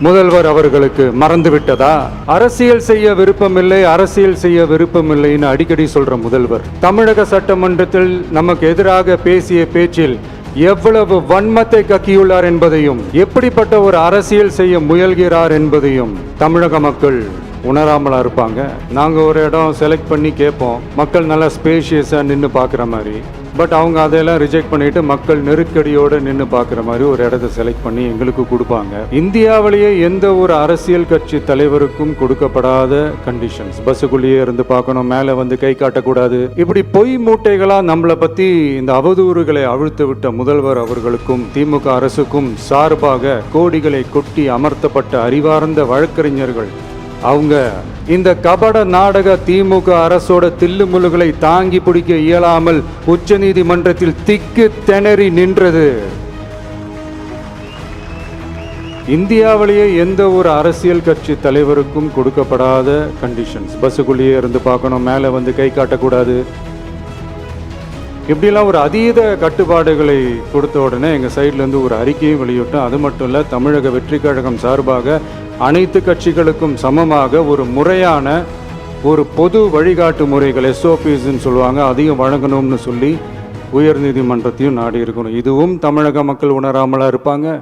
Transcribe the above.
முதல்வர் அவர்களுக்கு மறந்துவிட்டதா? அரசியல் செய்ய விருப்பமில்லை, அரசியல் செய்ய விருப்பமில்லைன்னு அடிக்கடி சொல்ற முதல்வர் தமிழக சட்டமன்றத்தில் நமக்கு எதிராக பேசிய பேச்சில் எவ்வளவு வன்மத்தை கக்கியுள்ளார் என்பதையும், எப்படிப்பட்ட ஒரு அரசியல் செய்ய முயல்கிறார் என்பதையும் தமிழக மக்கள் உணராமலா இருப்பாங்க. நாங்க ஒரு இடம் செலக்ட் பண்ணி கேட்போம், மக்கள் நல்லா ஸ்பேஷியஸா நின்று பார்க்குற மாதிரி. பட் அவங்க அதெல்லாம் ரிஜெக்ட் பண்ணிட்டு மக்கள் நெருக்கடியோடு நின்று பார்க்குற மாதிரி ஒரு இடத்த செலக்ட் பண்ணி எங்களுக்கு கொடுப்பாங்க. இந்தியாவிலேயே எந்த ஒரு அரசியல் கட்சி தலைவருக்கும் கொடுக்கப்படாத கண்டிஷன்ஸ். பஸ்ஸுக்குள்ளேயே இருந்து பார்க்கணும், மேலே வந்து கை காட்டக்கூடாது, இப்படி பொய் மூட்டைகளாக நம்மளை பற்றி இந்த அவதூறுகளை அவிழ்த்து விட்ட முதல்வர் அவர்களுக்கும் திமுக அரசுக்கும் சார்பாக கோடிகளை கொட்டி அமர்த்தப்பட்ட அறிவார்ந்த வழக்கறிஞர்கள் அவங்க இந்த கபட நாடக திமுக அரசோட தில்லுமுல்லுகளை தாங்கி பிடிக்க இயலாமல் உச்ச நீதிமன்றத்தில் திக்கு திணறி நின்றது. இந்தியாவிலேயே எந்த ஒரு அரசியல் கட்சி தலைவருக்கும் கொடுக்கப்படாத கண்டிஷன்ஸ். பஸ்ஸுக்குள்ளேயே இருந்து பார்க்கணும், மேலே வந்து கை காட்டக்கூடாது, இப்படிலாம் ஒரு அதீத கட்டுப்பாடுகளை கொடுத்த உடனே எங்கள் சைட்லேருந்து ஒரு அறிக்கையும் வெளியிட்டோம். அது மட்டும் இல்லை, தமிழக வெற்றி கழகம் சார்பாக அனைத்து கட்சிகளுக்கும் சமமாக ஒரு முறையான ஒரு பொது வழிகாட்டு முறைகள் SOPஸ்ன்னு சொல்லுவாங்க, அதையும் வழங்கணும்னு சொல்லி உயர்நீதிமன்றத்தையும் நாடி இருக்கணும். இதுவும் தமிழக மக்கள் உணராமலா இருப்பாங்க.